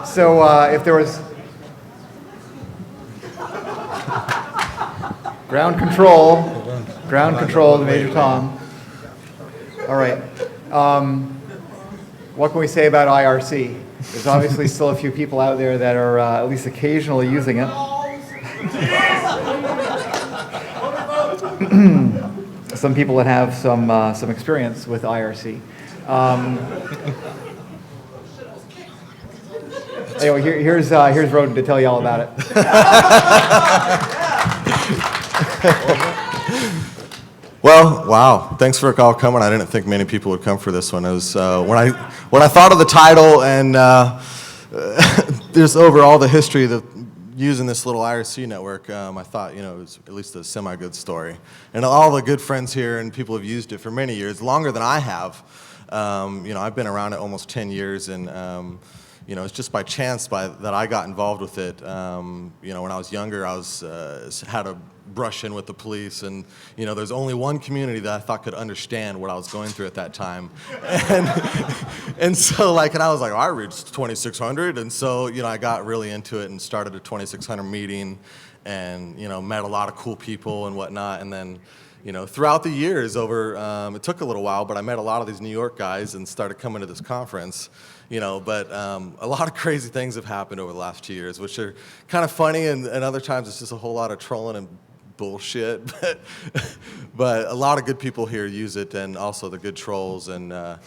So if there was ground control to Major Tom. All right. What can we say about IRC? There's obviously still a few people out there that are at least occasionally using it. Some people that have some experience with IRC. Anyway, here's Roden to tell you all about it. Well, wow! Thanks for all coming. I didn't think many people would come for this one. It was when I thought of the title and just over all the history of using this little IRC network, I thought it was at least a semi-good story. And all the good friends here and people have used it for many years, longer than I have. I've been around it almost 10 years, and it's just by chance that I got involved with it. When I was younger, I had a brush in with the police, and there's only one community that I thought could understand what I was going through at that time, and so and I was like, I reached 2600, and so I got really into it and started a 2600 meeting, and met a lot of cool people and whatnot, and then throughout the years it took a little while, but I met a lot of these New York guys and started coming to this conference. But a lot of crazy things have happened over the last 2 years, which are kind of funny, and other times it's just a whole lot of trolling and bullshit. But a lot of good people here use it, and also the good trolls, and Yeah.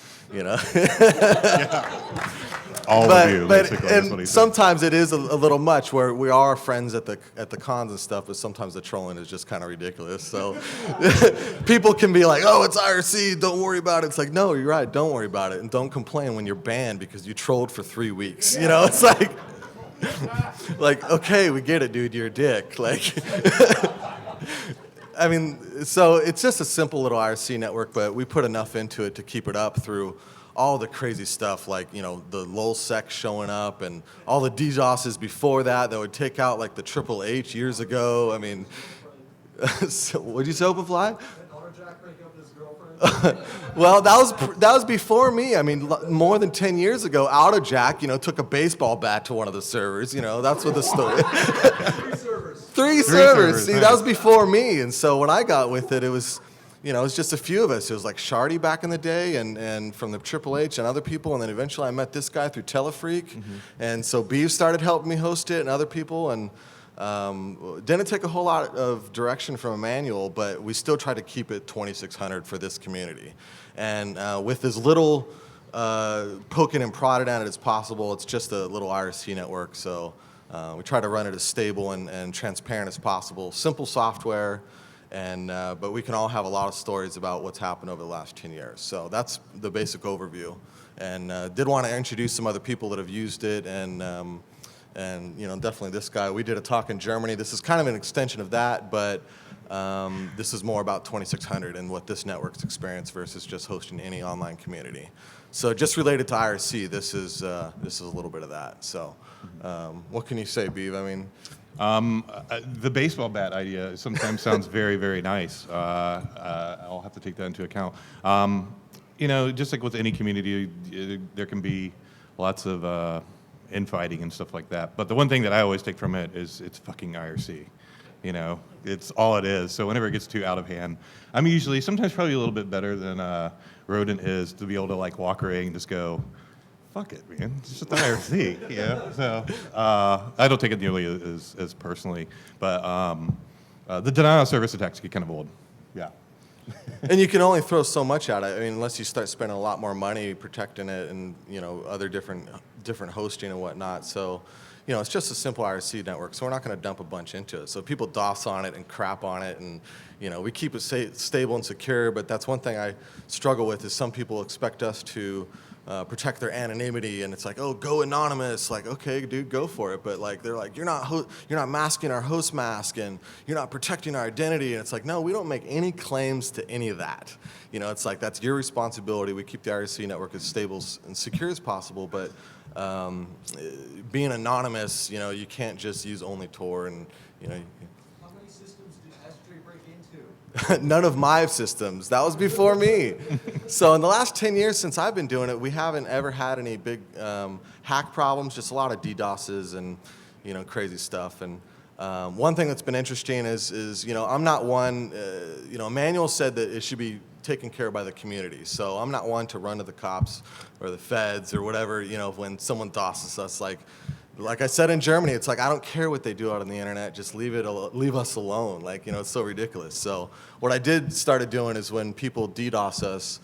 All of you, basically. And sometimes it is a little much, where we are friends at the cons and stuff, but sometimes the trolling is just kind of ridiculous. So people can be like, "Oh, it's IRC, don't worry about it." It's like, no, you're right, don't worry about it, and don't complain when you're banned because you trolled for 3 weeks. It's like, okay, we get it, dude, you're a dick. I mean, so it's just a simple little IRC network, but we put enough into it to keep it up through all the crazy stuff, like, the LulzSec showing up, and all the DDoSes before that would take out, the Triple H years ago. I mean, so, what'd you say, Openfly? Well, that was before me. I mean, more than 10 years ago, AutoJack, took a baseball bat to one of the servers. That's what the story. Three servers. See, nice. That was before me, and so when I got with it, it was just a few of us. It was like Shardy back in the day, and from the Triple H and other people, and then eventually I met this guy through Telefreak, and so Beave started helping me host it, and other people, and didn't take a whole lot of direction from Emmanuel, but we still tried to keep it 2600 for this community. And with as little poking and prodding at it as possible, it's just a little IRC network, so we try to run it as stable and transparent as possible. Simple software, and but we can all have a lot of stories about what's happened over the last 10 years. So that's the basic overview. And did want to introduce some other people that have used it, and definitely this guy. We did a talk in Germany. This is kind of an extension of that, but this is more about 2600 and what this network's experience versus just hosting any online community. So just related to IRC, this is a little bit of that. So what can you say, Beave? I mean, the baseball bat idea sometimes sounds very, very nice. I'll have to take that into account. Just like with any community, there can be lots of infighting and stuff like that. But the one thing that I always take from it is it's fucking IRC. It's all it is. So whenever it gets too out of hand, I'm usually sometimes probably a little bit better than Rodent is to be able to walk away and just go, fuck it, man. It's just IRC. So I don't take it nearly as personally. But the denial of service attacks get kind of old. Yeah. And you can only throw so much at it. I mean, unless you start spending a lot more money protecting it, and other different hosting and whatnot. So, it's just a simple IRC network. So we're not going to dump a bunch into it. So people DOS on it and crap on it, and we keep it stable and secure. But that's one thing I struggle with, is some people expect us to protect their anonymity, and it's like, oh, go anonymous. Like, okay, dude, go for it. But they're like, you're not masking our host mask, and you're not protecting our identity. And it's like, no, we don't make any claims to any of that. It's like, that's your responsibility. We keep the IRC network as stable and secure as possible, but being anonymous, you can't just use only Tor, and How many systems did Astray break into? None of my systems. That was before me. So in the last 10 years since I've been doing it, we haven't ever had any big hack problems, just a lot of DDoSes and crazy stuff. And one thing that's been interesting is I'm not one, Emmanuel said that it should be taken care of by the community. So I'm not one to run to the cops or the feds or whatever, when someone DOSes us. Like I said in Germany, it's like, I don't care what they do out on the internet, just leave us alone. It's so ridiculous. So what I started doing is when people DDoS us,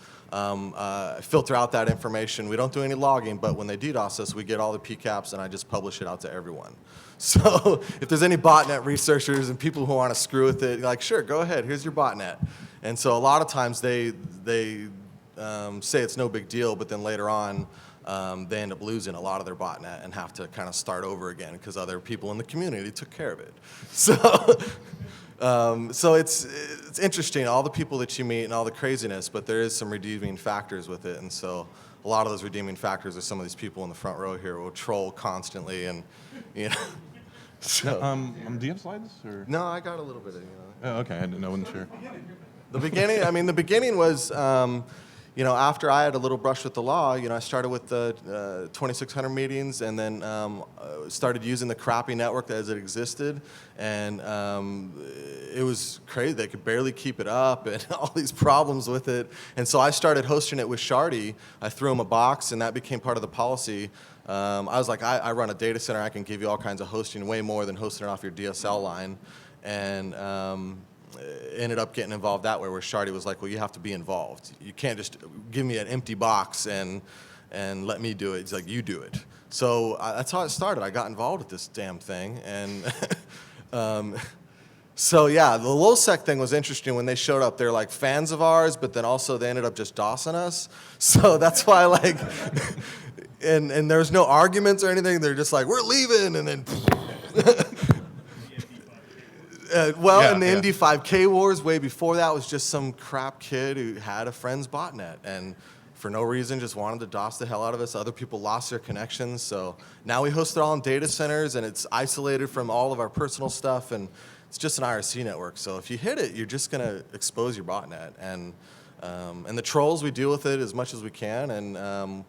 filter out that information. We don't do any logging, but when they DDoS us, we get all the PCAPs and I just publish it out to everyone. So if there's any botnet researchers and people who want to screw with it, sure, go ahead, here's your botnet. And so a lot of times they say it's no big deal, but then later on, they end up losing a lot of their botnet and have to kind of start over again because other people in the community took care of it. So it's interesting, all the people that you meet and all the craziness, but there is some redeeming factors with it. And so a lot of those redeeming factors are some of these people in the front row here who will troll constantly and, So. Do you have slides? Or? No, I got a little bit of, Oh, okay, I wasn't sure. The beginning was, after I had a little brush with the law, I started with the 2600 meetings and then started using the crappy network as it existed. And it was crazy. They could barely keep it up and all these problems with it. And so I started hosting it with Shardy. I threw him a box and that became part of the policy. I was like, I run a data center. I can give you all kinds of hosting, way more than hosting it off your DSL line. And ended up getting involved that way, where Shardy was like, well, you have to be involved. You can't just give me an empty box and let me do it. It's like, you do it. So that's how it started. I got involved with this damn thing. And so yeah, the LulzSec thing was interesting when they showed up. They're like fans of ours, but then also they ended up just DOSing us. So that's why and there's no arguments or anything. They're just like, we're leaving, and then in the Indy 5K wars, way before that, was just some crap kid who had a friend's botnet and for no reason just wanted to DOS the hell out of us. Other people lost their connections. So now we host it all in data centers and it's isolated from all of our personal stuff, and it's just an IRC network. So if you hit it, you're just going to expose your botnet. And the trolls, we deal with it as much as we can, and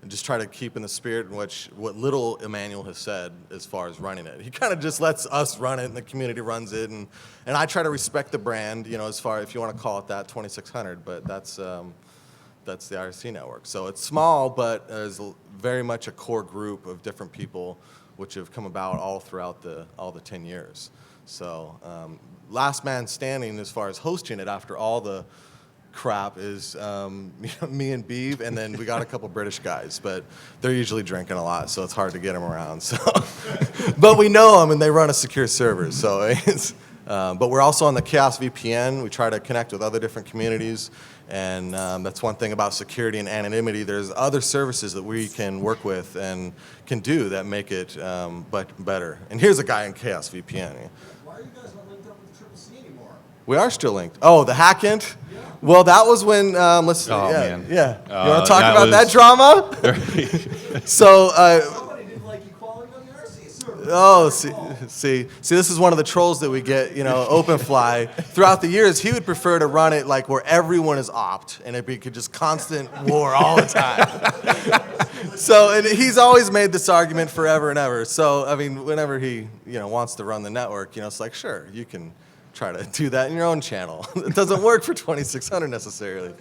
just try to keep in the spirit in which what little Emmanuel has said as far as running it. He kind of just lets us run it and the community runs it, and I try to respect the brand, as far, if you want to call it that, 2600, but that's the IRC network. So it's small, but there's very much a core group of different people which have come about all throughout all the 10 years. So last man standing as far as hosting it after all the crap is me and Beave, and then we got a couple British guys, but they're usually drinking a lot, so it's hard to get them around. So, but we know them, and they run a secure server. So, but we're also on the Chaos VPN. We try to connect with other different communities, and that's one thing about security and anonymity. There's other services that we can work with and can do that make it better. And here's a guy in Chaos VPN. Why are you guys not linked up with the Triple C anymore? We are still linked. Oh, the hackint? Yeah. Well, that was when, let's see. Man. Yeah. You want to talk about that drama? So, Somebody didn't like you calling on the RC server. see, this is one of the trolls that we get, OpenFly. Throughout the years, he would prefer to run it like where everyone is opt, and it'd be just constant war all the time. So, and he's always made this argument forever and ever. So, I mean, whenever he, wants to run the network, it's like, sure, you can try to do that in your own channel. It doesn't work for 2600 necessarily.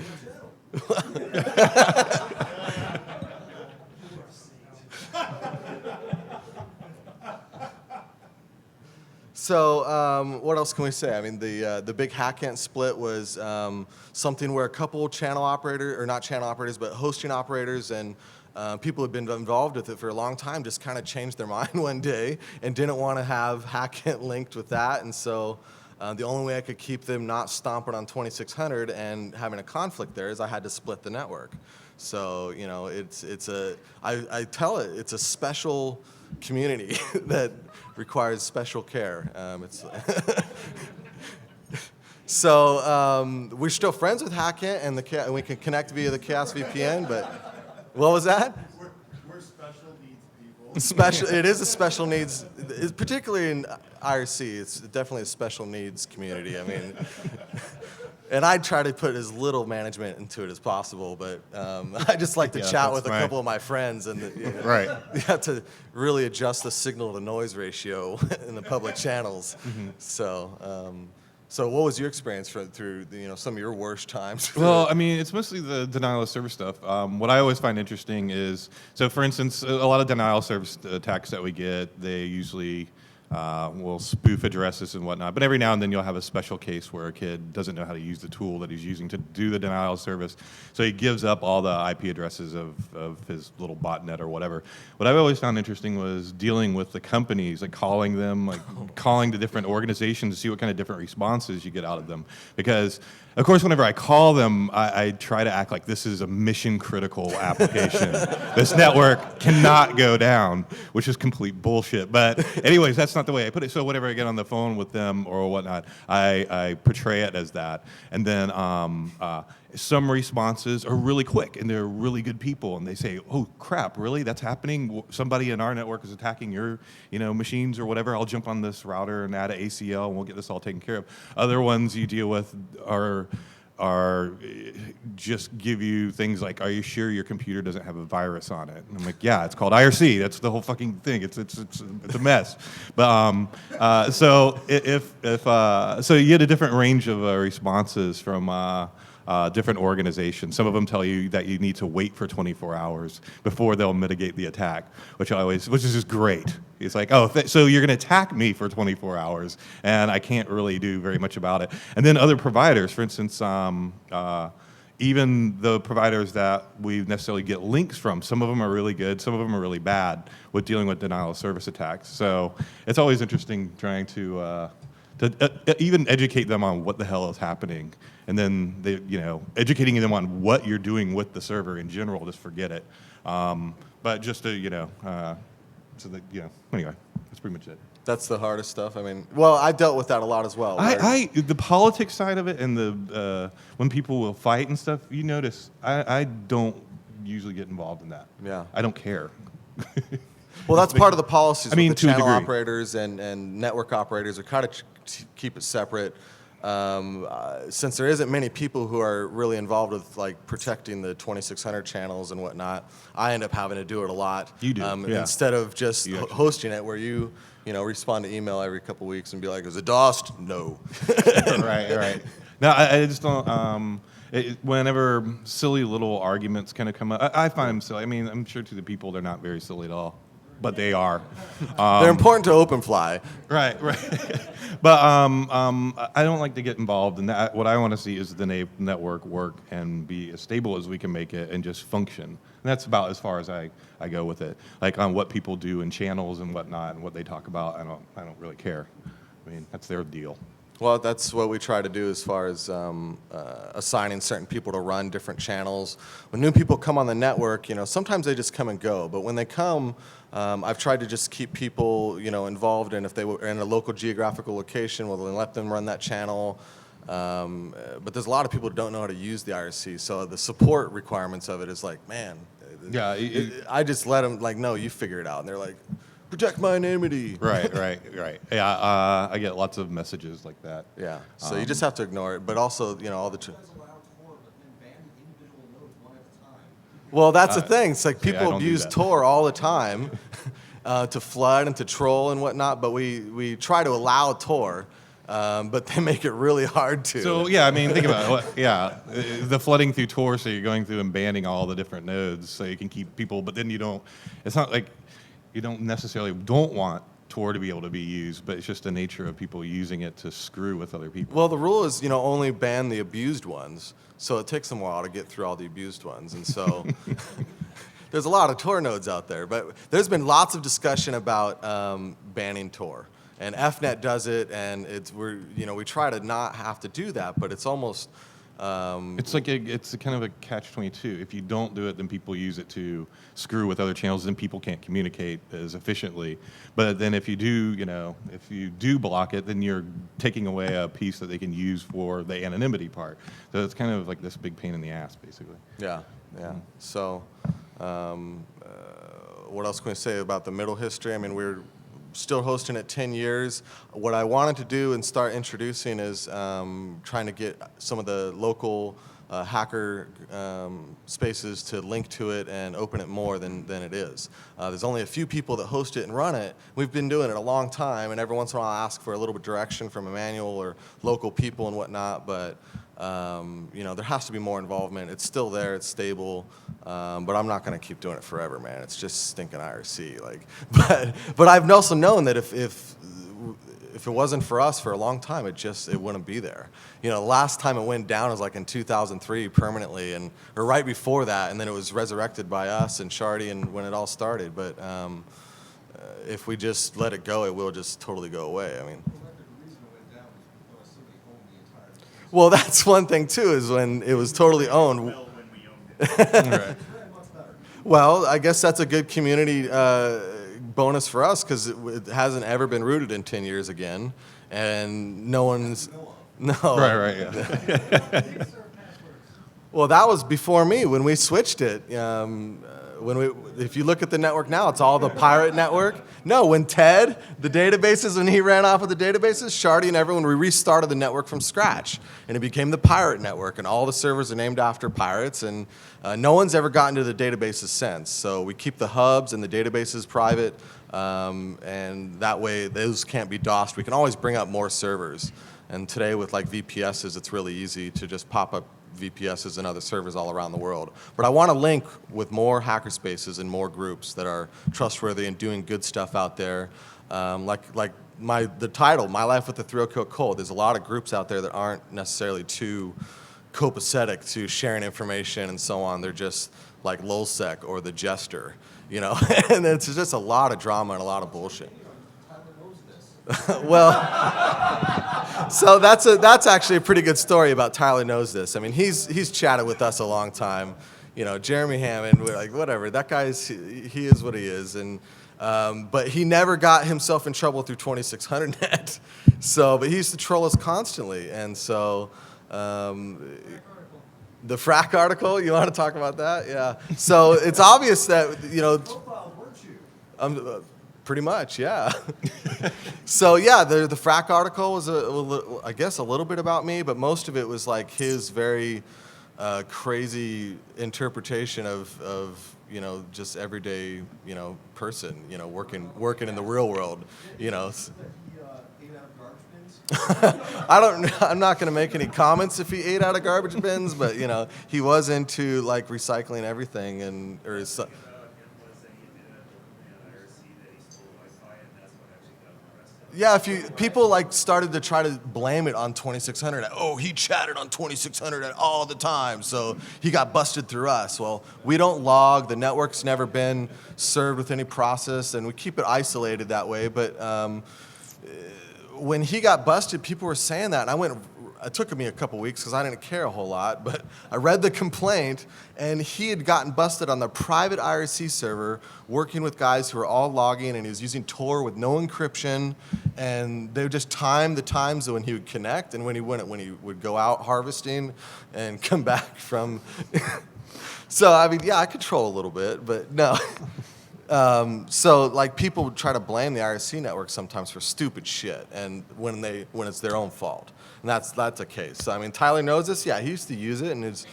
So what else can we say? I mean, the big hackant split was something where a couple channel operators, or not channel operators, but hosting operators and people who had been involved with it for a long time just kind of changed their mind one day and didn't want to have hackant linked with that. And so the only way I could keep them not stomping on 2600 and having a conflict there is I had to split the network. So, I tell it, it's a special community that requires special care. So we're still friends with Hackett, and we can connect via the Chaos VPN, but what was that? We're special needs people. It is a special needs, particularly in IRC. It's definitely a special needs community. I mean, And I try to put as little management into it as possible, but I just like to chat with a couple of my friends, and Right. you have to really adjust the signal to noise ratio in the public channels. So what was your experience through some of your worst times? Well, I mean, it's mostly the denial of service stuff. What I always find interesting is, so for instance, a lot of denial of service attacks that we get, they usually will spoof addresses and whatnot. But every now and then you'll have a special case where a kid doesn't know how to use the tool that he's using to do the denial of service. So he gives up all the IP addresses of his little botnet or whatever. What I've always found interesting was dealing with the companies, like calling them, like calling the different organizations to see what kind of different responses you get out of them. Because, of course, whenever I call them, I try to act like this is a mission-critical application. This network cannot go down, which is complete bullshit. But anyways, that's not the way I put it. So whenever I get on the phone with them or whatnot, I portray it as that. And then some responses are really quick, and they're really good people, and they say, "Oh crap, really? That's happening? Somebody in our network is attacking your, machines or whatever. I'll jump on this router and add an ACL, and we'll get this all taken care of." Other ones you deal with are just give you things like, "Are you sure your computer doesn't have a virus on it?" And I'm like, "Yeah, it's called IRC. That's the whole fucking thing. It's a mess." But so so you get a different range of responses from different organizations. Some of them tell you that you need to wait for 24 hours before they'll mitigate the attack, which is just great. It's like, oh, so you're going to attack me for 24 hours, and I can't really do very much about it. And then other providers, for instance, even the providers that we necessarily get links from, some of them are really good, some of them are really bad with dealing with denial of service attacks. So it's always interesting trying to even educate them on what the hell is happening, and then educating them on what you're doing with the server in general. Just forget it. But just to anyway, that's pretty much it. That's the hardest stuff. I mean, well, I dealt with that a lot as well. The politics side of it, and the when people will fight and stuff, you notice I don't usually get involved in that. Yeah. I don't care. Well, that's part of the policies. I mean, with the to a channel degree. operators and network operators are kind of keep it separate. Since there isn't many people who are really involved with like protecting the 2600 channels and whatnot, I end up having to do it a lot. You do, yeah. Instead of just hosting it, where you respond to email every couple weeks and be like, "Is it DOSed?" No. Right. No, I just don't. Whenever silly little arguments kind of come up, I find them silly. I mean, I'm sure to the people they're not very silly at all, but they are. They're important to OpenFly. Right. But I don't like to get involved in that. What I want to see is the network work and be as stable as we can make it and just function. And that's about as far as I go with it. Like on what people do in channels and whatnot and what they talk about, I don't really care. I mean, that's their deal. Well, that's what we try to do as far as assigning certain people to run different channels. When new people come on the network, sometimes they just come and go. But when they come, I've tried to just keep people, involved. And if they were in a local geographical location, well, then let them run that channel. But there's a lot of people who don't know how to use the IRC. So the support requirements of it is like, man. Yeah. I just let them, like, no, you figure it out. And they're like, protect my anonymity. Right. Yeah, I get lots of messages like that. Yeah, so you just have to ignore it. But also, all the... You guys allow Tor, but then ban individual nodes one at a time. Well, that's the thing. It's like I people don't do abuse that. Tor all the time to flood and to troll and whatnot, but we try to allow Tor, but they make it really hard to. So yeah, I mean, think about it. Yeah, the flooding through Tor, so you're going through and banning all the different nodes, so you can keep people. But then you don't. It's not like you don't necessarily want Tor to be able to be used, but it's just the nature of people using it to screw with other people. Well, the rule is, only ban the abused ones, so it takes them a while to get through all the abused ones, and so there's a lot of Tor nodes out there. But there's been lots of discussion about banning Tor, and FNet does it, and we try to not have to do that, but it's almost. It's a kind of a catch-22. If you don't do it, then people use it to screw with other channels, then people can't communicate as efficiently. But then if you do block it, then you're taking away a piece that they can use for the anonymity part. So it's kind of like this big pain in the ass, basically. Yeah. So, what else can we say about the middle history? I mean, still hosting it 10 years. What I wanted to do and start introducing is trying to get some of the local hacker spaces to link to it and open it more than it is. There's only a few people that host it and run it. We've been doing it a long time, and every once in a while I ask for a little bit of direction from Emmanuel or local people and whatnot, but there has to be more involvement. It's still there, it's stable, but I'm not going to keep doing it forever, man. It's just stinking IRC. But I've also known that if it wasn't for us for a long time, it wouldn't be there. The last time it went down was like in 2003 permanently, or right before that, and then it was resurrected by us and Shardy and when it all started. But if we just let it go, it will just totally go away. I mean. Well, that's one thing too, is when it was totally owned. Right. Well, I guess that's a good community bonus for us, because it hasn't ever been rooted in 10 years again, and no one's. No. Right, yeah. Well, that was before me when we switched it. If you look at the network now, it's all the pirate network. No, when Ted, when he ran off with the databases, Shardy and everyone, we restarted the network from scratch, and it became the pirate network, and all the servers are named after pirates, and no one's ever gotten to the databases since. So we keep the hubs and the databases private, and that way those can't be DOSed. We can always bring up more servers, and today with like VPSs, it's really easy to just pop up VPSs and other servers all around the world. But I want to link with more hackerspaces and more groups that are trustworthy and doing good stuff out there. Like the title, My Life with the Thrill Kill Cold. There's a lot of groups out there that aren't necessarily too copacetic to sharing information and so on. They're just like LulzSec or The Jester, and it's just a lot of drama and a lot of bullshit. Well, so that's actually a pretty good story about Tyler Knows This. I mean, he's chatted with us a long time. Jeremy Hammond, we're like, whatever, that guy's, he is what he is. And but he never got himself in trouble through 2600net. But he used to troll us constantly. And so the frack article, you want to talk about that? Yeah. So it's obvious that, Profile, weren't you? Pretty much, yeah. So yeah, the frack article was I guess a little bit about me, but most of it was like his very crazy interpretation of just everyday person working in the real world, I'm not going to make any comments if he ate out of garbage bins, but he was into like recycling everything Yeah, people like started to try to blame it on 2600. Oh, he chatted on 2600 all the time, so he got busted through us. Well, we don't log. The network's never been served with any process, and we keep it isolated that way. But when he got busted, people were saying that, and it took me a couple weeks because I didn't care a whole lot, but I read the complaint, and he had gotten busted on the private IRC server working with guys who were all logging, and he was using Tor with no encryption, and they would just time the times when he would connect and when he would go out harvesting and come back from. So, I mean, yeah, I control a little bit, but no. So like people would try to blame the IRC network sometimes for stupid shit, and when it's their own fault, and that's a case. So I mean, Tyler Knows This. Yeah, he used to use it, and it's,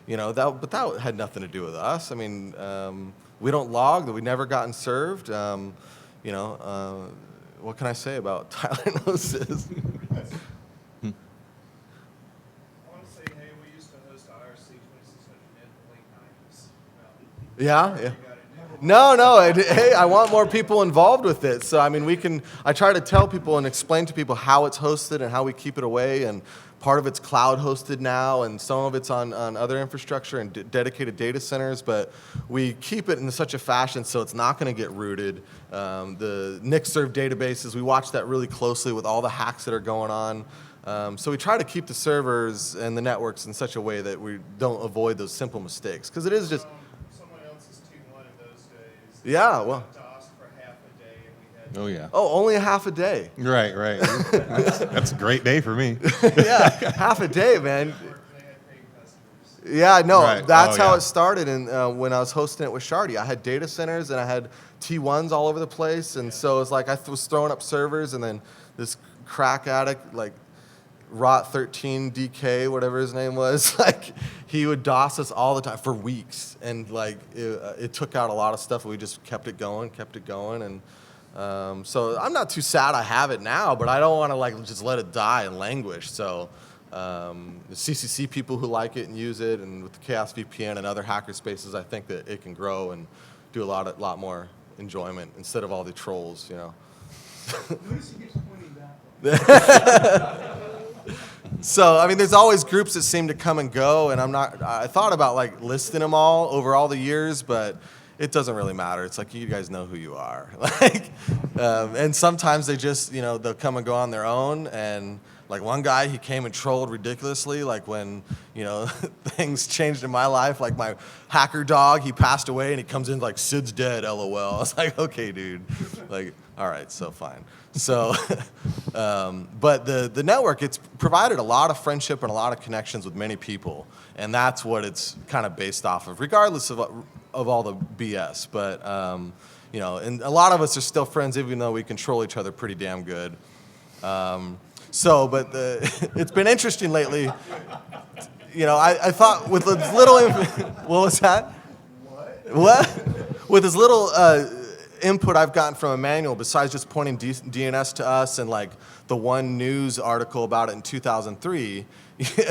but that had nothing to do with us. I mean, we don't log that. We never gotten served. What can I say about Tyler Knows This? I want to say, hey, we used to host IRC 2600 in the late 90s. Yeah. No. Hey, I want more people involved with it. So, I mean, I try to tell people and explain to people how it's hosted and how we keep it away. And part of it's cloud hosted now, and some of it's on other infrastructure and dedicated data centers. But we keep it in such a fashion so it's not going to get rooted. The NIC-served databases, we watch that really closely with all the hacks that are going on. So we try to keep the servers and the networks in such a way that we don't avoid those simple mistakes. Because it is just... Yeah, well. For half a day, and we had Oh, yeah. Oh, only a half a day. Right. That's a great day for me. Yeah, half a day, man. they had paying customers. Yeah, no, Right. that's Oh, how yeah. it started. And when I was hosting it with Shardy, I had data centers and I had T1s all over the place. And so it was like I was throwing up servers, and then this crack addict, like Rot 13 DK, whatever his name was, like he would DOS us all the time for weeks. And like it took out a lot of stuff. We just kept it going. And so I'm not too sad I have it now, but I don't want to like just let it die and languish. So the CCC people who like it and use it, and with the Chaos VPN and other hacker spaces, I think that it can grow and do a lot more enjoyment instead of all the trolls, you know. Notice he keeps pointing that way. So, I mean, there's always groups that seem to come and go, and I thought about like listing them all over all the years, but it doesn't really matter. It's like, you guys know who you are. Like, and sometimes they just, you know, they'll come and go on their own. And like one guy, he came and trolled ridiculously, like when, you know, things changed in my life, like my hacker dog, he passed away, and he comes in like, Sid's dead, LOL. I was like, okay, dude. Like, all right, so fine. So, but the network, it's provided a lot of friendship and a lot of connections with many people. And that's what it's kind of based off of, regardless of all the BS. But, you know, and a lot of us are still friends, even though we control each other pretty damn good. But it's been interesting lately. You know, I thought with as little, what was that? What? With as little input I've gotten from Emmanuel, besides just pointing DNS to us and like the one news article about it in 2003. Listed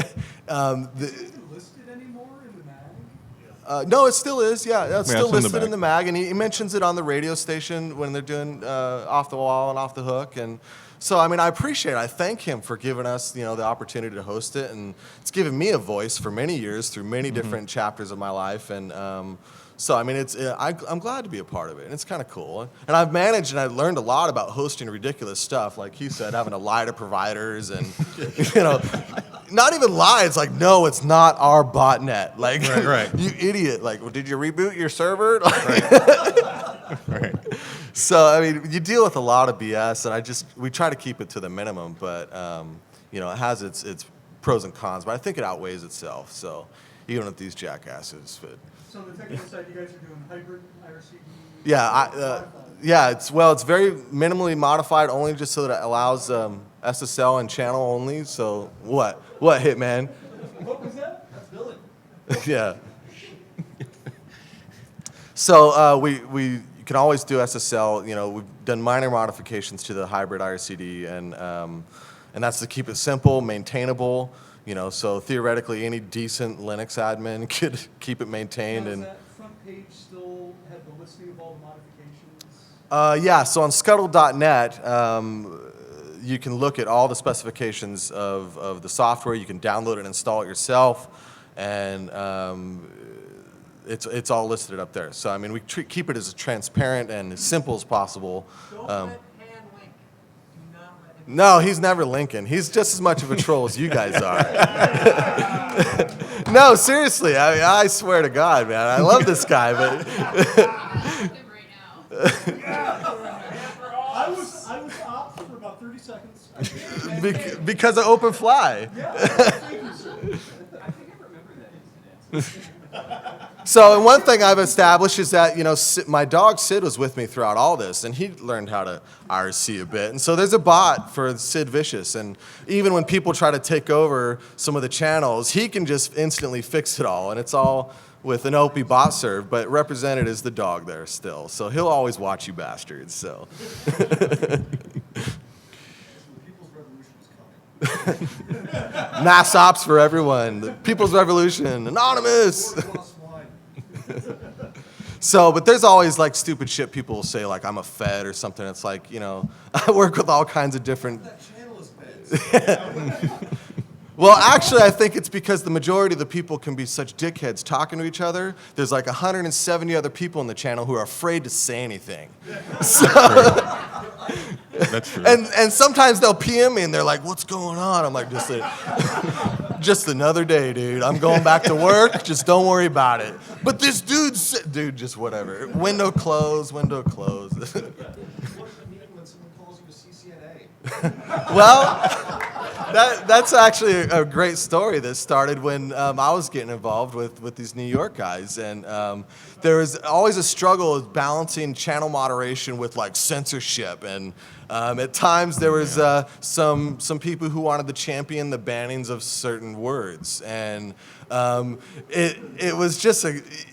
anymore in the mag? No, it still is. Yeah, it's still it's in the listed in mag. the mag, and he mentions it on the radio station when they're doing Off the Wall and Off the Hook. And so, I mean, I appreciate it. I thank him for giving us, you know, the opportunity to host it, and it's given me a voice for many years through many different chapters of my life. And so, I mean, I'm glad to be a part of it, and it's kind of cool. And I've managed, and I've learned a lot about hosting ridiculous stuff, like he said, having to lie to providers, and you know, not even lie. It's like, no, it's not our botnet. Like, Right. you idiot. Like, well, did you reboot your server? Right. So, I mean, you deal with a lot of BS, and we try to keep it to the minimum, but you know, it has its pros and cons, but I think it outweighs itself. So, even with these jackasses, but. So on the technical side, you guys are doing hybrid IRC? Yeah, it's very minimally modified, only just so that it allows SSL and channel only. So what Hitman? What was that? That's billing. Yeah. So we can always do SSL. You know, we've done minor modifications to the hybrid IRCD, and that's to keep it simple, maintainable. You know, so theoretically, any decent Linux admin could keep it maintained. Does And that front page still have the listing of all the modifications? yeah, so on scuttle.net, you can look at all the specifications of the software. You can download it and install it yourself, and it's all listed up there. So I mean, we keep it as transparent and as simple as possible. Don't let Han link. Do not let him. No, he's never Lincoln. He's just as much of a troll as you guys are. No, seriously, I swear to God, man, I love this guy, but I was ops for about 30 seconds. because of open fly. Thank you, sir. I think I remember that incident. So, and one thing I've established is that, you know, my dog Sid was with me throughout all this, and he learned how to IRC a bit. And so there's a bot for Sid Vicious, and even when people try to take over some of the channels, he can just instantly fix it all, and it's all with an OP bot serve, but represented is the dog there still. So he'll always watch you bastards, so. The People's Revolution is coming. Mass ops for everyone, the People's Revolution, anonymous. Lost wine. So, but there's always like stupid shit people will say, like I'm a Fed or something. It's like, you know, I work with all kinds of different. That channel is beds. Well, actually, I think it's because the majority of the people can be such dickheads talking to each other. There's like 170 other people in the channel who are afraid to say anything. So, That's true. and sometimes they'll PM me and they're like, "What's going on?" I'm like, just another day, dude. I'm going back to work. Just don't worry about it. But this dude, just whatever. Window closed. Window closed. What does it mean when someone calls you a CCNA? Well, That's actually a great story that started when I was getting involved with these New York guys, and there was always a struggle with balancing channel moderation with like censorship, and at times there was some people who wanted to champion the bannings of certain words, and it was just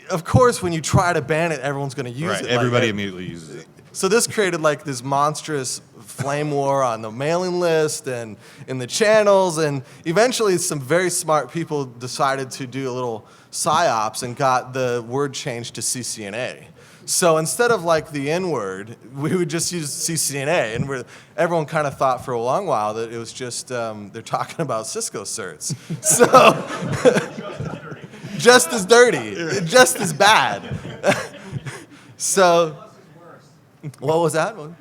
of course when you try to ban it, everyone's going to use Right. it. Everybody immediately uses it. So this created like this monstrous flame war on the mailing list and in the channels, and eventually some very smart people decided to do a little psyops and got the word changed to CCNA. So instead of like the N word, we would just use CCNA, and everyone kind of thought for a long while that it was just they're talking about Cisco certs. So just as dirty, just as bad. So. What was that one?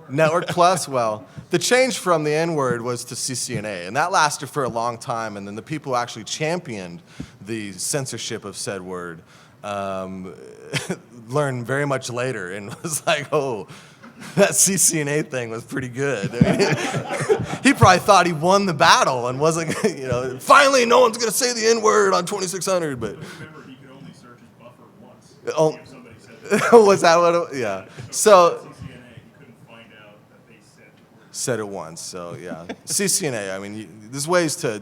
Network Plus, well, the change from the N-word was to CCNA, and that lasted for a long time, and then the people who actually championed the censorship of said word learned very much later and was like, oh, that CCNA thing was pretty good. I mean, he probably thought he won the battle and wasn't, finally no one's going to say the N-word on 2600, but... Remember, he could only search his buffer once. Oh, If somebody said it. was that what it, yeah. So... CCNA, he couldn't find out that they said the word. Said it once, so yeah. CCNA, I mean, there's ways to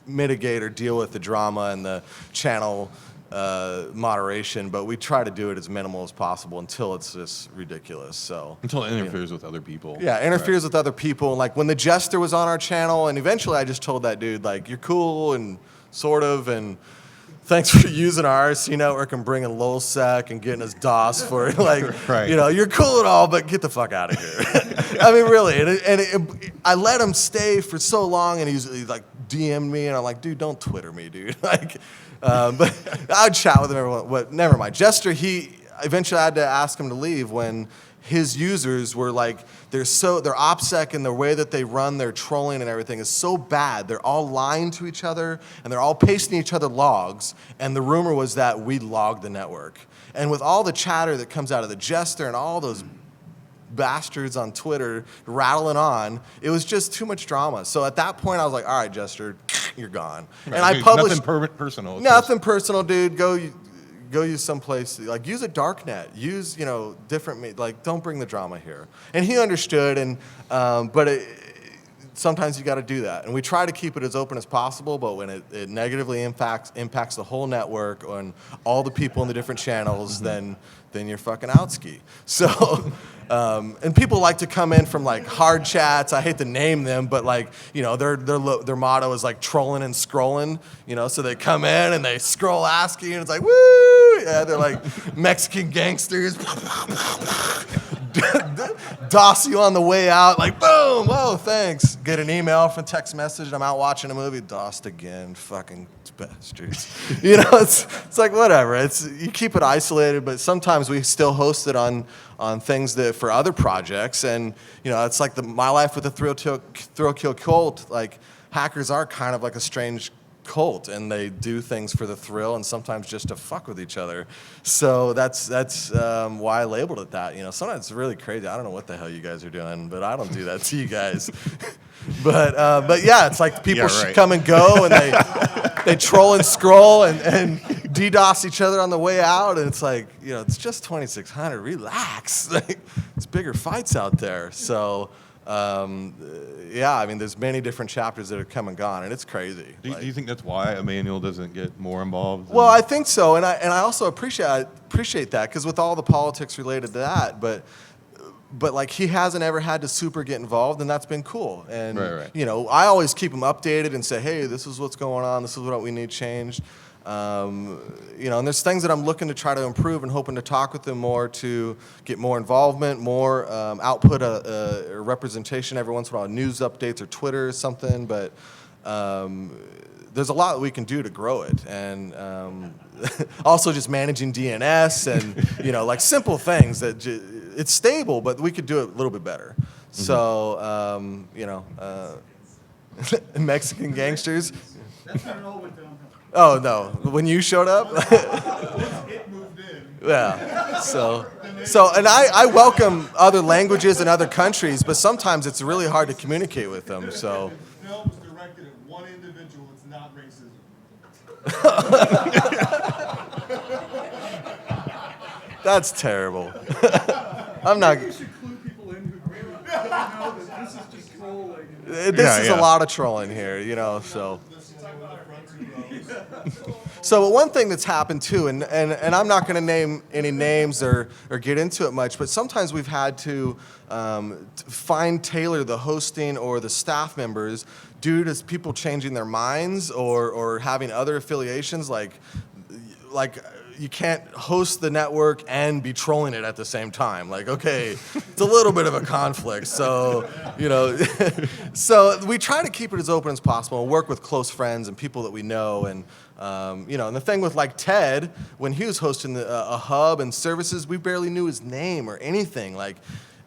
mitigate or deal with the drama and the channel moderation, but we try to do it as minimal as possible until it's just ridiculous. So Until it interferes with other people. yeah, interferes with other people. And like when the Jester was on our channel, and eventually I just told that dude, like, you're cool and sort of, and thanks for using our RC network and bringing LulzSec and getting us DOS for it. Like, Right. you're cool and all, but get the fuck out of here. I mean, really. I let him stay for so long, and he's like DM'd me, and I'm like, dude, don't Twitter me, dude. Like, but I'd chat with him everyone. But never mind. Jester, eventually I had to ask him to leave when his users were like, their OPSEC and the way that they run their trolling and everything is so bad. They're all lying to each other, and they're all pasting each other logs. And the rumor was that we logged the network. And with all the chatter that comes out of the Jester and all those bastards on Twitter rattling on, it was just too much drama. So at that point, I was like, all right, Jester, you're gone. Right. And I published... Nothing personal. It's Nothing personal, dude. Go use someplace, like use a dark net, use, different, like don't bring the drama here. And he understood, and but sometimes you got to do that. And we try to keep it as open as possible, but when it negatively impacts the whole network and all the people in the different channels, then you're fucking out ski. So, and people like to come in from like hard chats. I hate to name them, but like, their motto is like trolling and scrolling, so they come in and they scroll ASCII and it's like, woo! Yeah, they're like Mexican gangsters. DOS you on the way out, like boom, whoa, thanks. Get an email from text message, I'm out watching a movie, DOSed again, fucking bastards. It's like whatever. You keep it isolated, but sometimes we still host it on things that for other projects, and it's like my life with the thrill kill cult. Like hackers are kind of like a strange cult, and they do things for the thrill and sometimes just to fuck with each other. So that's why I labeled it that. Sometimes it's really crazy. I don't know what the hell you guys are doing, but I don't do that to you guys. But yeah, it's like people come and go, and they troll and scroll and DDoS each other on the way out, and it's like, it's just 2600. Relax. Like, it's bigger fights out there. So. Yeah, I mean, there's many different chapters that have come and gone, and it's crazy. Do you think that's why Emmanuel doesn't get more involved? Well, I think so, and I also appreciate that, because with all the politics related to that, but like he hasn't ever had to super get involved, and that's been cool. And right. I always keep him updated and say, hey, this is what's going on, this is what we need changed. And there's things that I'm looking to try to improve and hoping to talk with them more to get more involvement, more output, or representation every once in a while, news updates or Twitter or something. But there's a lot that we can do to grow it, and also just managing DNS and like simple things that it's stable, but we could do it a little bit better. Mm-hmm. So Mexican gangsters. That's when it all went downhill. Oh no! When you showed up, It moved in. yeah. So, and I welcome other languages and other countries, but sometimes it's really hard to communicate with them. So, No, That's terrible. I'm not. Maybe you should clue people in who really don't know that this is just trolling. This is a lot of trolling here, so. So one thing that's happened too, and I'm not going to name any names or get into it much, but sometimes we've had to fine tailor the hosting or the staff members due to people changing their minds or having other affiliations, like you can't host the network and be trolling it at the same time. Like, okay, it's a little bit of a conflict. So, so we try to keep it as open as possible and work with close friends and people that we know. And, and the thing with like Ted, when he was hosting a hub and services, we barely knew his name or anything.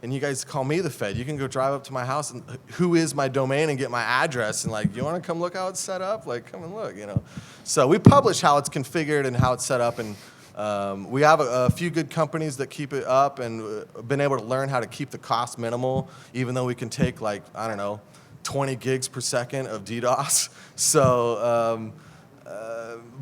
And you guys call me the Fed. You can go drive up to my house and who is my domain and get my address and you want to come look how it's set up? Come and look, So we publish how it's configured and how it's set up, and we have a few good companies that keep it up and been able to learn how to keep the cost minimal, even though we can take 20 gigs per second of DDoS. So,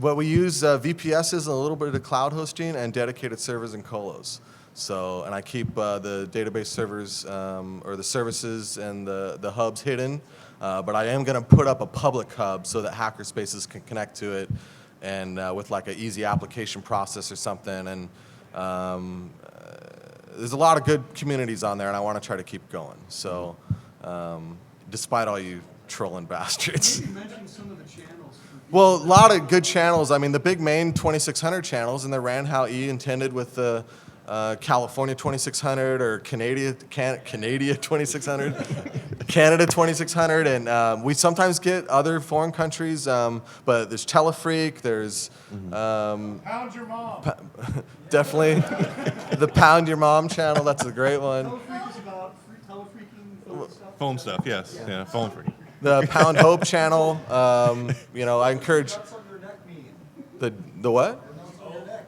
but we use VPSs and a little bit of the cloud hosting and dedicated servers and colos. So, and I keep the database servers or the services and the hubs hidden, but I am going to put up a public hub so that hackerspaces can connect to it, and with an easy application process or something. And there's a lot of good communities on there, and I want to try to keep going. So, despite all you trolling bastards. You mentioned some of the channels. Well, a lot of good channels. I mean, the big main 2600 channels, and they ran how E intended with the California 2600 or Canada 2600, Canada 2600, and we sometimes get other foreign countries, but there's Telefreak, there's Pound your mom. definitely the Pound Your Mom channel, that's a great one. Telefreak is about telefreaking phone stuff. Phone stuff, yes. Yeah, phone free. The Pound Hope channel, I encourage What's on your neck mean? the what? What's on your neck?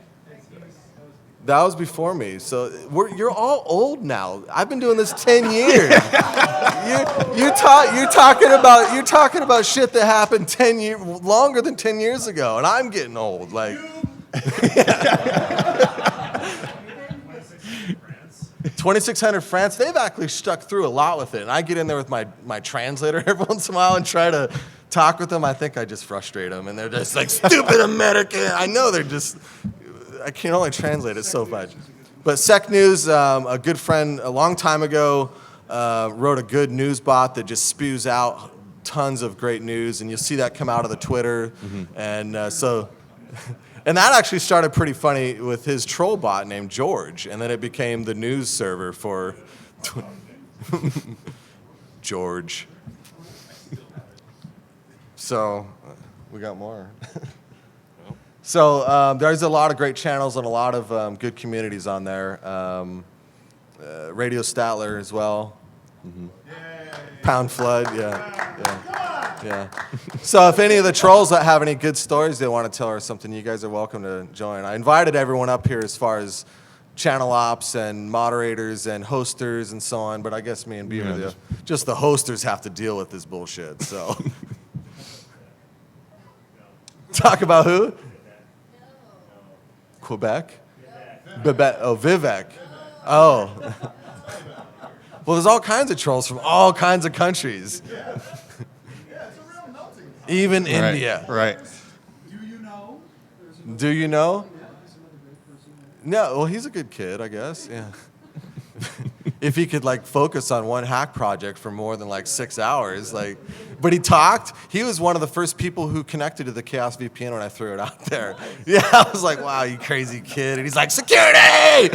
That was before me. So you're all old now. I've been doing this 10 years. You're talking about shit that happened 10 years longer than 10 years ago, and I'm getting old. 2600 France, they've actually stuck through a lot with it, and I get in there with my translator every once in a while and try to talk with them. I think I just frustrate them, and they're just like, stupid American. I know I can only translate it so much. But Sec News, a good friend a long time ago wrote a good news bot that just spews out tons of great news, and you'll see that come out of the Twitter. And and that actually started pretty funny with his troll bot named George, and then it became the news server for George. So we got more. So there's a lot of great channels and a lot of good communities on there. Radio Statler as well. Pound Flood, yeah. So if any of the trolls that have any good stories they want to tell or something, you guys are welcome to join. I invited everyone up here as far as channel ops and moderators and hosters and so on, but I guess me and Beaver, just the hosters have to deal with this bullshit, so. Talk about who? Quebec? Vivek. Oh. Well, there's all kinds of trolls from all kinds of countries. Yeah, it's a real melting pot. Even India. Right. Do you know? Do you know? Yeah, he's another great person. No, well, he's a good kid, I guess, yeah. If he could focus on one hack project for more than 6 hours, but he talked. He was one of the first people who connected to the Chaos VPN when I threw it out there. Yeah, I was like, wow, you crazy kid. And he's like, security! I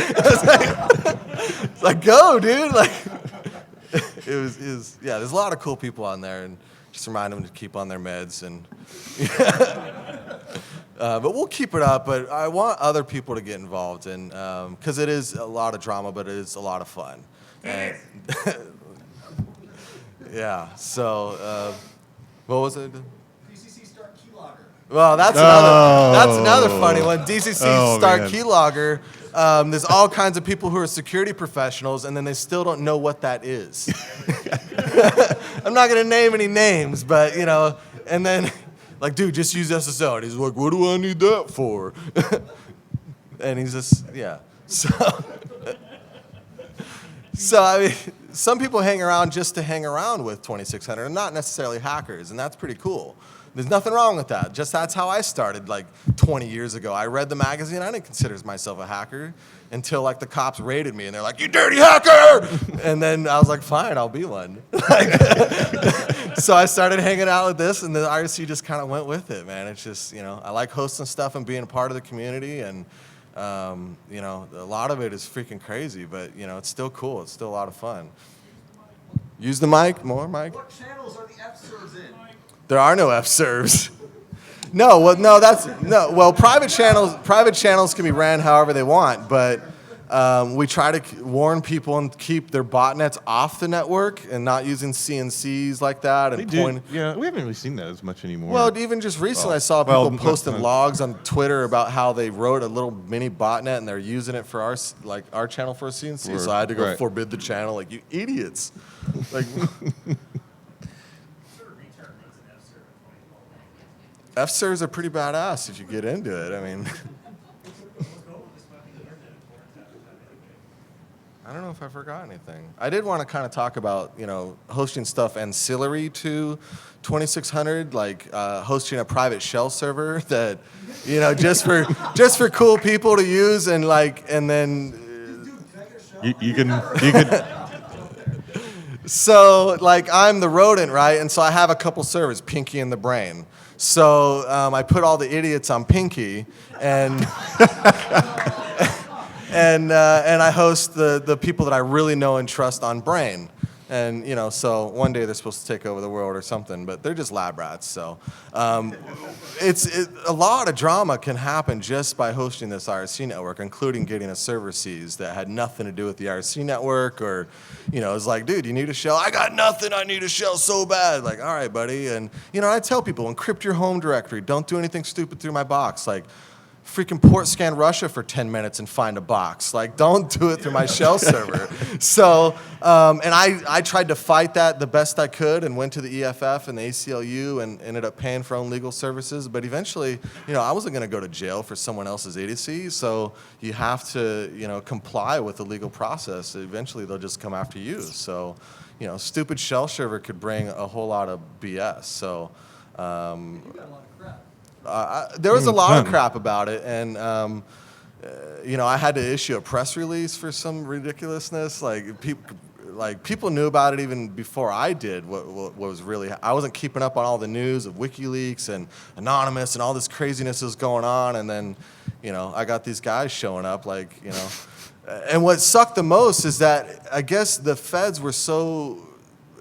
was like, go, dude. It was, there's a lot of cool people on there, and just remind them to keep on their meds. And but we'll keep it up, but I want other people to get involved in, because it is a lot of drama, but it is a lot of fun. And yeah, so what was it? DCC Start Keylogger. Well, that's another funny one. DCC Start Keylogger. There's all kinds of people who are security professionals, and then they still don't know what that is. I'm not going to name any names, but and then like, dude, just use SSL. And he's like, what do I need that for? And he's just, yeah. So I mean, some people hang around just to hang around with 2600 and not necessarily hackers, and that's pretty cool. There's nothing wrong with that. Just that's how I started like 20 years ago. I read the magazine. I didn't consider myself a hacker until like the cops raided me and they're like, you dirty hacker! And then I was like, fine, I'll be one. So I started hanging out with this, and the IRC just kind of went with it, man. It's just, you know, I like hosting stuff and being a part of the community, and you know, a lot of it is freaking crazy, but you know, it's still cool. It's still a lot of fun. Use the mic, more mic. What channels are the F-serves in? There are no F-serves. No, well, no, well, private channels can be ran however they want, but we try to warn people and keep their botnets off the network and not using CNCs like that. And Yeah, we haven't really seen that as much anymore. Well, even just recently, I saw people posting logs on Twitter about how they wrote a little mini botnet and they're using it for our channel for a CNC. So I had to go forbid the channel, like, you idiots. Like, F-serves are pretty badass if you get into it. I mean, I don't know if I forgot anything. I did want to kind of talk about, you know, hosting stuff ancillary to 2600, like hosting a private shell server that, you know, just for cool people to use, and like, and then you can. So, like, I'm the rodent, right? And so I have a couple servers, Pinky and the Brain. So I put all the idiots on Pinky, and and I host the people that I really know and trust on Brain. And, you know, so one day they're supposed to take over the world or something, but they're just lab rats. So a lot of drama can happen just by hosting this IRC network, including getting a server seized that had nothing to do with the IRC network, or, you know, it's like, dude, you need a shell? I got nothing. I need a shell so bad. Like, all right, buddy. And, you know, I tell people, encrypt your home directory. Don't do anything stupid through my box. Like, freaking port scan Russia for 10 minutes and find a box. Like, don't do it through my shell server. So, and I tried to fight that the best I could and went to the EFF and the ACLU and ended up paying for own legal services. But eventually, you know, I wasn't going to go to jail for someone else's idiocy. So you have to, you know, comply with the legal process. Eventually, they'll just come after you. So, you know, stupid shell server could bring a whole lot of BS. So, You got a lot of crap. there was a lot of crap about it, and you know, I had to issue a press release for some ridiculousness. Like people knew about it even before I did. What was really, I wasn't keeping up on all the news of WikiLeaks and Anonymous and all this craziness was going on, and then, you know, I got these guys showing up, like, you know, and what sucked the most is that I guess the feds were so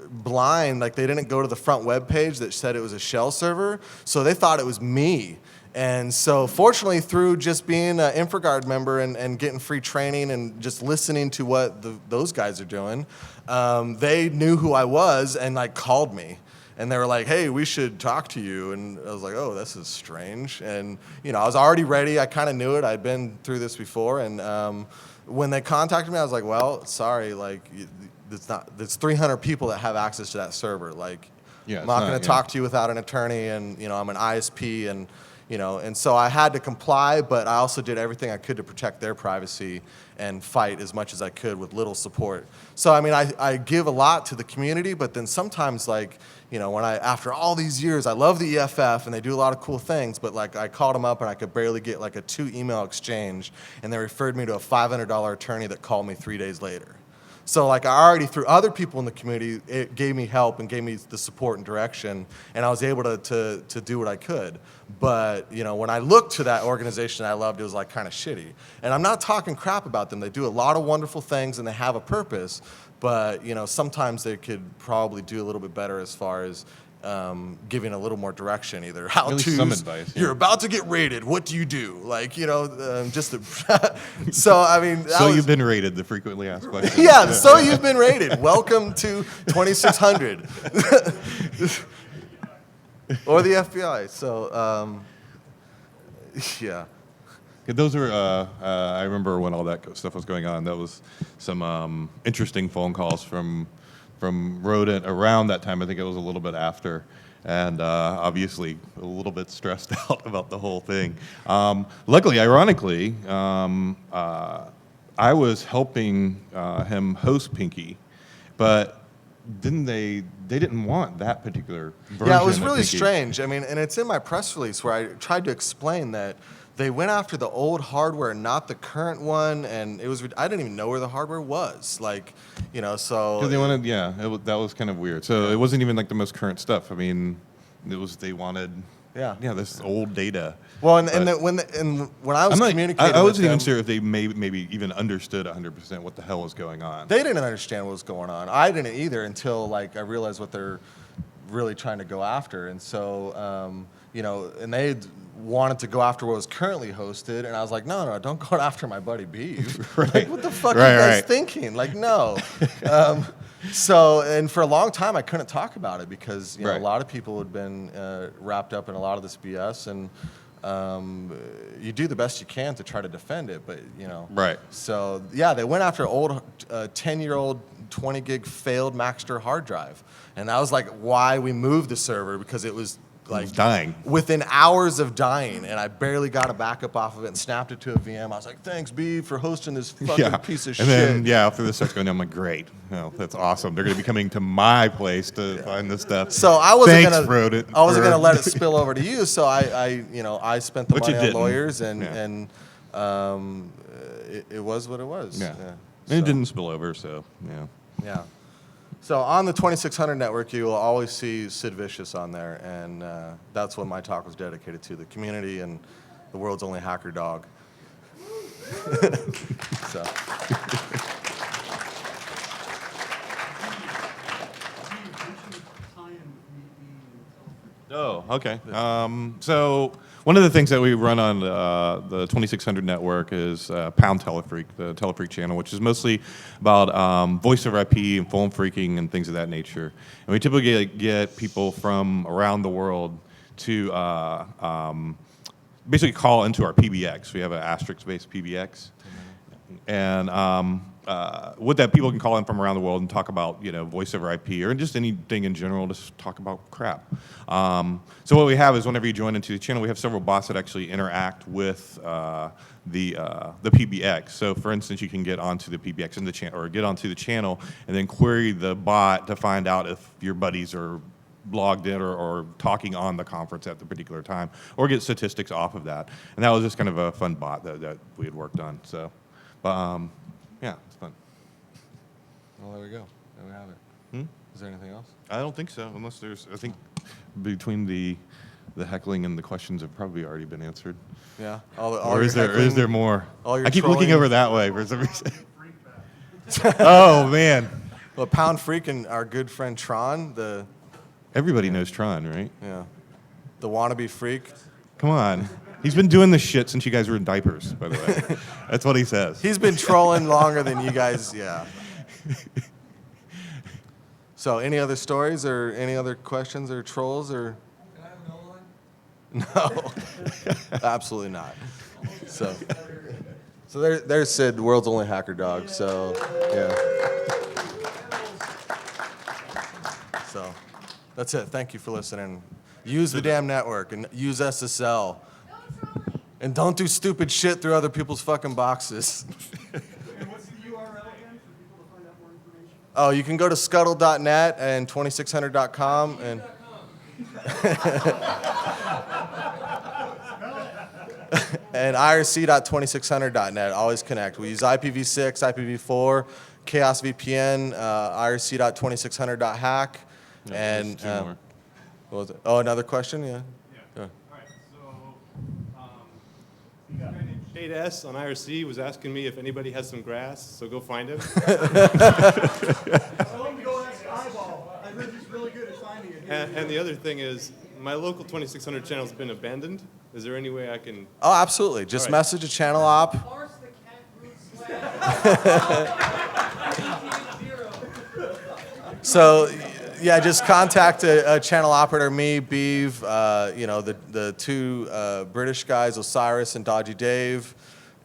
blind, like they didn't go to the front web page that said it was a shell server, so they thought it was me. And so fortunately, through just being an InfraGard member and getting free training and just listening to what those guys are doing, they knew who I was and like called me. And they were like, hey, we should talk to you. And I was like, oh, this is strange. And, you know, I was already ready. I kind of knew it. I'd been through this before. And when they contacted me, I was like, well, sorry, like, there's 300 people that have access to that server. Like, Yeah, I'm not going to talk to you without an attorney, and, you know, I'm an ISP, and, you know, and so I had to comply, but I also did everything I could to protect their privacy and fight as much as I could with little support. So, I mean, I give a lot to the community, but then sometimes, like, you know, when after all these years, I love the EFF and they do a lot of cool things, but like I called them up and I could barely get like a 2 email exchange, and they referred me to a $500 attorney that called me 3 days later. So like I already, through other people in the community, it gave me help and gave me the support and direction, and I was able to do what I could. But, you know, when I looked to that organization I loved, it was like kind of shitty. And I'm not talking crap about them. They do a lot of wonderful things and they have a purpose, but, you know, sometimes they could probably do a little bit better as far as giving a little more direction, either how Really to. some advice, yeah. You're about to get raided. What do you do? Like, you know, just to, so I mean. So you've been rated, the frequently asked question. Yeah, so you've been rated. Welcome to 2600. Or the FBI. So, yeah. Yeah, those were, I remember when all that stuff was going on, that was some interesting phone calls from Rodent around that time. I think it was a little bit after. and obviously a little bit stressed out about the whole thing. Luckily, ironically, I was helping him host Pinky, but they didn't want that particular version. Yeah, it was of really Pinky. strange. I mean, and it's in my press release where I tried to explain that they went after the old hardware, not the current one, and it was I didn't even know where the hardware was. Like, you know, so 'Cause they wanted, yeah, that was kind of weird. So it wasn't even like the most current stuff. I mean, they wanted, Yeah. this old data. Well, But when I was communicating, I with wasn't even them, sure if they maybe even understood 100% what the hell was going on. they didn't understand what was going on. I didn't either until like I realized what they're really trying to go after, and so you know, and they wanted to go after what was currently hosted, and I was like, no, don't go after my buddy Beave. Right. Like, what the fuck Right, are you guys right. thinking? Like, no. So, and for a long time, I couldn't talk about it because you know, Right. a lot of people had been wrapped up in a lot of this BS, and you do the best you can to try to defend it, but you know. Right. So yeah, they went after old 10-year-old 20 gig failed Maxter hard drive, and that was like why we moved the server, because it was like was dying. within hours of dying, and I barely got a backup off of it and snapped it to a VM. I was like, thanks, Beave, for hosting this fucking piece of and shit. then after this starts going down, I'm like, great, that's awesome. They're going to be coming to my place to find this stuff. So I wasn't Thanks, gonna, Rodent, I wasn't for- gonna let it spill over to you. So I spent the But you money on didn't. lawyers, and Yeah. it was what it was. Yeah. So, And it didn't spill over, so yeah. yeah. So on the 2600 network, you will always see Sid Vicious on there, and that's what my talk was dedicated to: the community and the world's only hacker dog. So. Oh, okay. So one of the things that we run on the 2600 network is Pound Telefreak, the Telefreak channel, which is mostly about voice over IP and phone freaking and things of that nature. And we typically get people from around the world to basically call into our PBX. We have an asterisk-based PBX. And with that, people can call in from around the world and talk about, voice over IP or just anything in general, just talk about crap. So what we have is whenever you join into the channel, we have several bots that actually interact with the PBX. So for instance, you can get onto the PBX in the channel, or get onto the channel and then query the bot to find out if your buddies are logged in or talking on the conference at the particular time, or get statistics off of that. And that was just kind of a fun bot that we had worked on. So, but yeah, it's fun. Well, there we go. There we have it. Is there anything else? I don't think so, unless I think between the heckling and the questions have probably already been answered. Yeah. Or is there more? all your I keep looking trolling- over that way for some reason. Oh man, Well, Pound Freak and our good friend Tron, everybody knows Tron, right? the wannabe freak. Come on, he's been doing this shit since you guys were in diapers. By the way, that's what he says. He's been trolling longer than you guys. Yeah. So, any other stories or any other questions or trolls or? Can I have another one? No, absolutely not. So there's Sid, the world's only hacker dog. So, yeah. So, that's it. Thank you for listening. Use the damn network and use SSL. And don't do stupid shit through other people's fucking boxes. And what's the URL again for people to find out more information? Oh, you can go to scuttle.net and 2600.com and and irc.2600.net. Always connect. We use IPv6, IPv4, Chaos VPN, irc.2600.hack, and There's two more. what was it? Oh, another question? Yeah. Go. All right, so Jade S on IRC was asking me if anybody has some grass, so go find him. Tell them to go ask Eyeball. I heard he's really good at finding it. And the other thing is, my local 2600 channel has been abandoned. Is there any way I can? Oh, absolutely. Just All right. message a channel op. Parse the cat root slash. So, yeah, just contact a channel operator, me, Beave, the two British guys, Osiris and Dodgy Dave,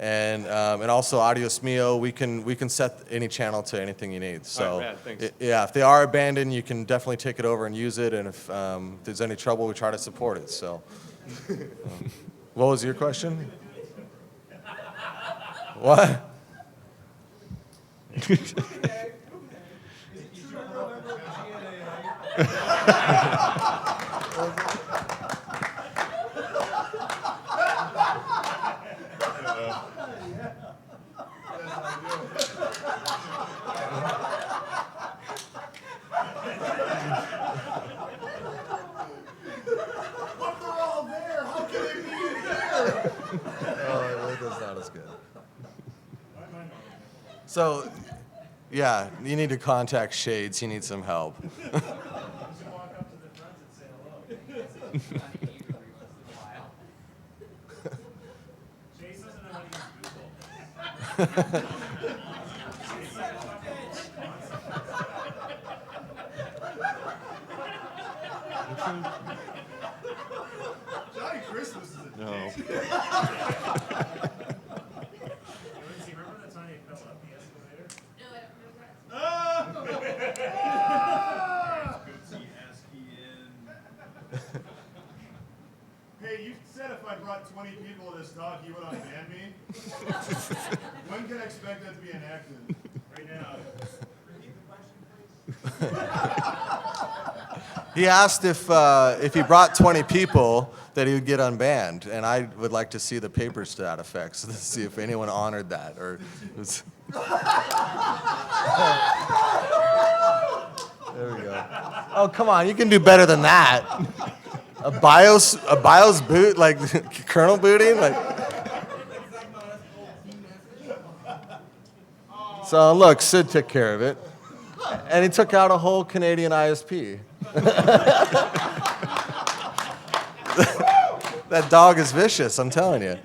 And also Audios Mio, we can set any channel to anything you need. So Rad, thanks. yeah, if they are abandoned, you can definitely take it over and use it. And if there's any trouble, we try to support it. So, what was your question? What? But they're all there. How can they be in here? Oh, that's not as good. So, yeah, you need to contact Shades. He needs some help. Chase doesn't know how to use Google. Johnny Christmas is a No. Lindsay, remember the time you fell up the escalator? Goatsy, ASCII in. Hey, you said if I brought 20 people to this talk, you would unban me? When can I expect that to be enacted? Right now. He asked if he brought 20 people that he would get unbanned, and I would like to see the papers to that effect, so to see if anyone honored that. Or there we go. Oh, come on, you can do better than that. A BIOS boot, like kernel booting, like. So look, Sid took care of it, and he took out a whole Canadian ISP. That dog is vicious, I'm telling you.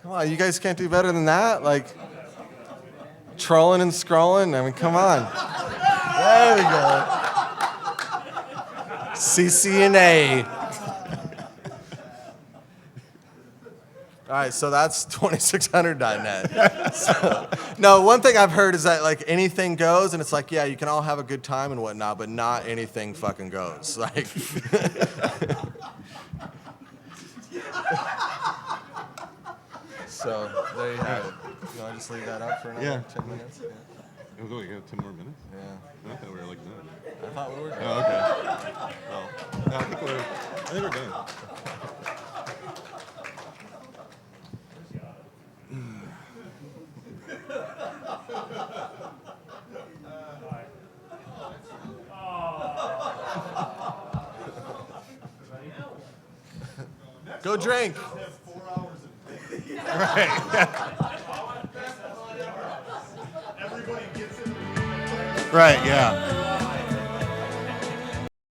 Come on, you guys can't do better than that? Like, trolling and scrolling? I mean, come on. There we go. CCNA. All right, so that's 2600.net. So, no, one thing I've heard is that like anything goes, and it's like, yeah, you can all have a good time and whatnot, but not anything fucking goes. Like, so there you have it. You want to just leave that up for another 10 minutes? Yeah. Oh, we got 10 more minutes? Yeah. I thought we were like done. I thought we were good. Oh, okay. Oh, no, I think we're done. Go drink. Have 4 hours of Everybody gets in the Right, yeah.